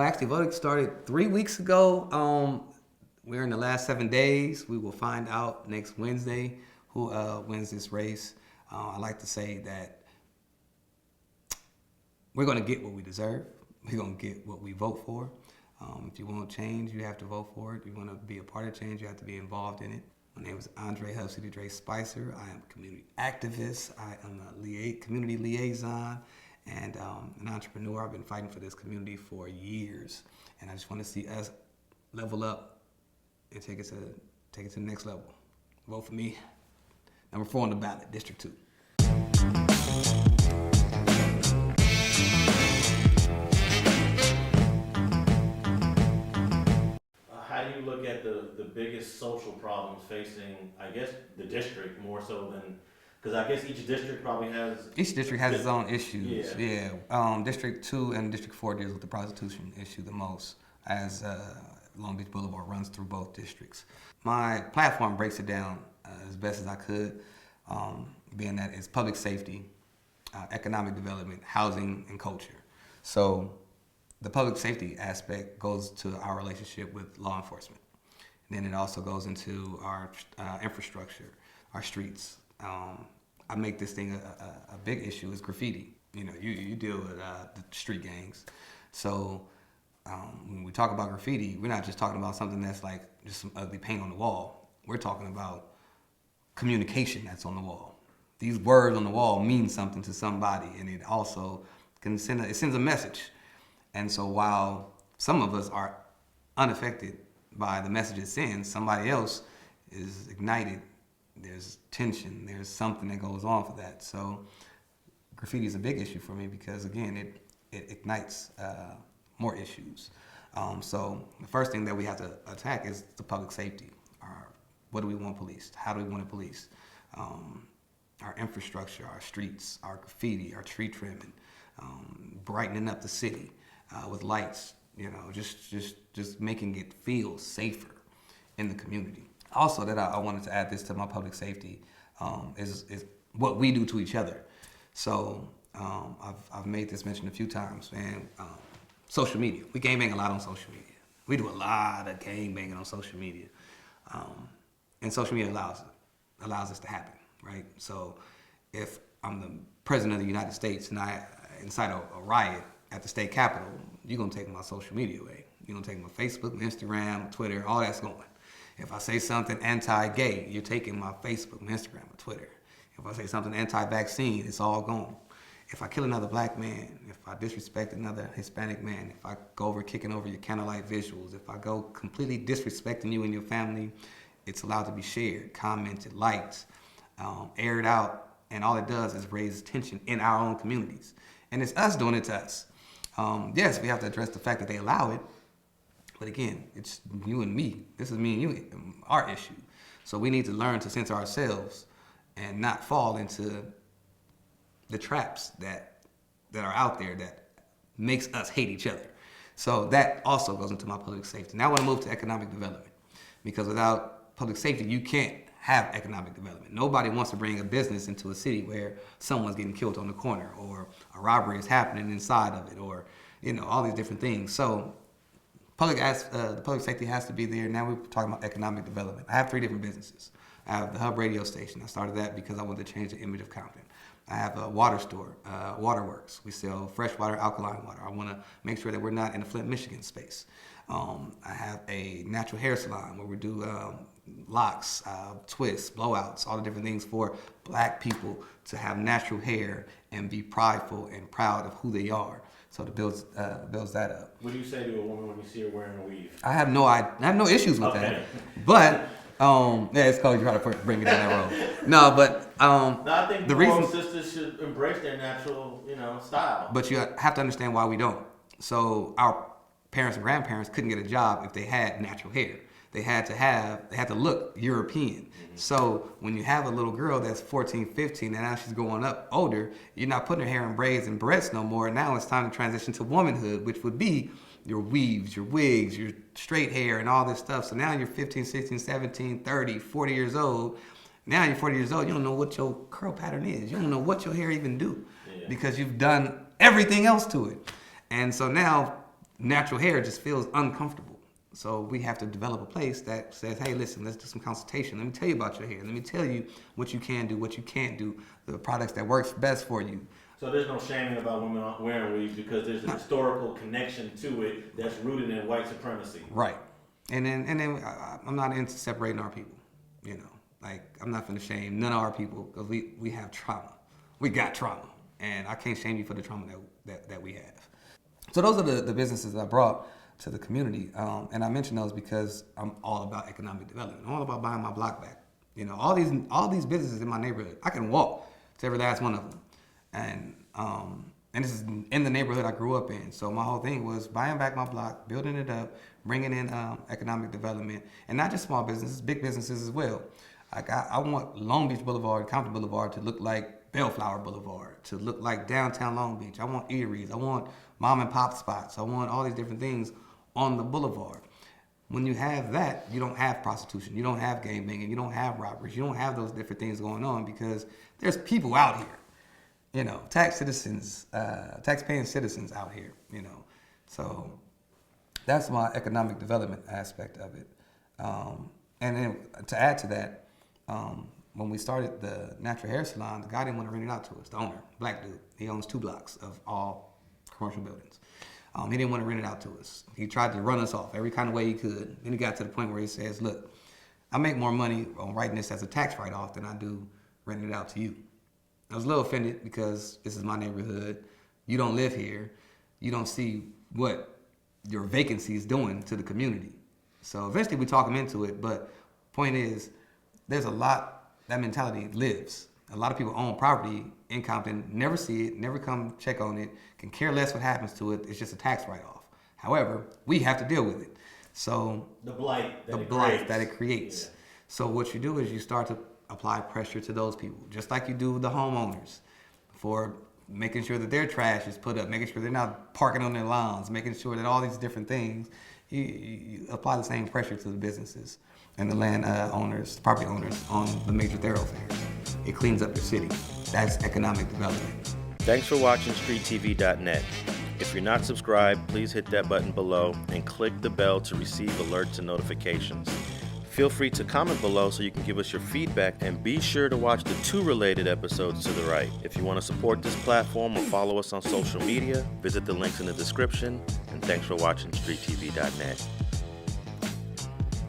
Actually, voting started 3 weeks ago. We're in the last 7 days. We will find out next Wednesday who wins this race. I like to say that we're going to get what we deserve. We're going to get what we vote for. If you want change, you have to vote for it. If you want to be a part of change, you have to be involved in it. My name is Andre Hub City Dre Spicer. I am a community activist. I am a community liaison and an entrepreneur. I've been fighting for this community for years, and I just want to see us level up and take it to the next level. Vote for me. Number 4 on the ballot, District 2. How do you look at the biggest social problems facing, I guess, the district more so than, because I guess each district probably has... Each district has its own issues, yeah. District 2 and District 4 deals with the prostitution issue the most, as Long Beach Boulevard runs through both districts. My platform breaks it down as best as I could, being that it's public safety, economic development, housing, and culture. So the public safety aspect goes to our relationship with law enforcement. And then it also goes into our infrastructure, our streets. I make this thing a big issue is graffiti. You know, you deal with the street gangs. So when we talk about graffiti, we're not just talking about something that's like just some ugly paint on the wall. We're talking about communication that's on the wall. These words on the wall mean something to somebody, and it also can sends a message. And so while some of us are unaffected by the message it sends, somebody else is ignited. There's tension. There's something that goes on for that. So graffiti is a big issue for me because, again, it ignites more issues. So the first thing that we have to attack is the public safety. What do we want policed? How do we want it policed? Our infrastructure, our streets, our graffiti, our tree trimming, brightening up the city with lights, you know, just making it feel safer in the community. Also, that I wanted to add this to my public safety is what we do to each other. So I've made this mention a few times, and social media. We gangbang a lot on social media. We do a lot of gangbanging on social media, and social media allows this to happen, right? So if I'm the president of the United States and I incite a riot at the state capitol, you're gonna take my social media away. You're gonna take my Facebook, my Instagram, my Twitter, all that's going. If I say something anti-gay, you're taking my Facebook, my Instagram, my Twitter. If I say something anti-vaccine, it's all gone. If I kill another black man, if I disrespect another Hispanic man, if I go over kicking over your candlelight visuals, if I go completely disrespecting you and your family, it's allowed to be shared, commented, liked, aired out, and all it does is raise tension in our own communities. And it's us doing it to us. Yes, we have to address the fact that they allow it, but again, it's you and me. This is me and you, our issue. So we need to learn to censor ourselves and not fall into the traps that are out there that makes us hate each other. So that also goes into my public safety. Now I want to move to economic development, because without public safety, you can't have economic development. Nobody wants to bring a business into a city where someone's getting killed on the corner, or a robbery is happening inside of it, or all these different things. So the public safety has to be there. Now we're talking about economic development. I have 3 different businesses. I have the Hub radio station. I started that because I wanted to change the image of Compton. I have a water store, Waterworks. We sell freshwater, alkaline water. I want to make sure that we're not in the Flint, Michigan space. I have a natural hair salon where we do locks, twists, blowouts, all the different things for black people to have natural hair and be prideful and proud of who they are. So it builds that up. What do you say to a woman when you see her wearing a weave? I have no issues with that. But it's called you try to bring me down that road. No, but I think the reason sisters should embrace their natural, style. But you have to understand why we don't. So our parents and grandparents couldn't get a job if they had natural hair. They had to look European. Mm-hmm. So when you have a little girl that's 14, 15, and now she's going up older, you're not putting her hair in braids and barrettes no more. Now it's time to transition to womanhood, which would be your weaves, your wigs, your straight hair, and all this stuff. So now you're 15, 16, 17, 30, 40 years old. Now you're 40 years old, you don't know what your curl pattern is. You don't know what your hair even do because you've done everything else to it. And so now natural hair just feels uncomfortable. So we have to develop a place that says, hey, listen, let's do some consultation. Let me tell you about your hair. Let me tell you what you can do, what you can't do, the products that works best for you. So there's no shaming about women wearing weave because there's a historical connection to it that's rooted in white supremacy. Right. And then I'm not into separating our people, you know. Like, I'm not going to shame none of our people because we have trauma. We got trauma. And I can't shame you for the trauma that we have. So those are the businesses I brought to the community. And I mention those because I'm all about economic development. I'm all about buying my block back. You know, all these businesses in my neighborhood, I can walk to every last one of them. And this is in the neighborhood I grew up in. So my whole thing was buying back my block, building it up, bringing in economic development, and not just small businesses, big businesses as well. Like I want Long Beach Boulevard, Compton Boulevard to look like Bellflower Boulevard, to look like downtown Long Beach. I want eateries. I want mom and pop spots. I want all these different things on the boulevard. When you have that, you don't have prostitution. You don't have gang banging. You don't have robberies. You don't have those different things going on because there's people out here. You know, tax-paying citizens out here, you know. So that's my economic development aspect of it. And then to add to that, when we started the natural hair salon, the guy didn't want to rent it out to us, the owner, black dude. He owns 2 blocks of all commercial buildings. He didn't want to rent it out to us. He tried to run us off every kind of way he could. Then he got to the point where he says, look, I make more money on writing this as a tax write-off than I do renting it out to you. I was a little offended because this is my neighborhood. You don't live here. You don't see what your vacancy is doing to the community. So eventually we talk him into it, but point is, there's a lot, that mentality lives. A lot of people own property in Compton, never see it, never come check on it, can care less what happens to it. It's just a tax write-off. However, we have to deal with it. So the blight that it creates. Yeah. So what you do is you start to apply pressure to those people, just like you do with the homeowners, for making sure that their trash is put up, making sure they're not parking on their lawns, making sure that all these different things, you apply the same pressure to the businesses and the land owners, property owners on the major thoroughfares. It cleans up your city. That's economic development. Thanks for watching StreetTV.net. If you're not subscribed, please hit that button below and click the bell to receive alerts and notifications. Feel free to comment below so you can give us your feedback, and be sure to watch the 2 related episodes to the right. If you want to support this platform or follow us on social media, visit the links in the description, and thanks for watching StreetTV.net.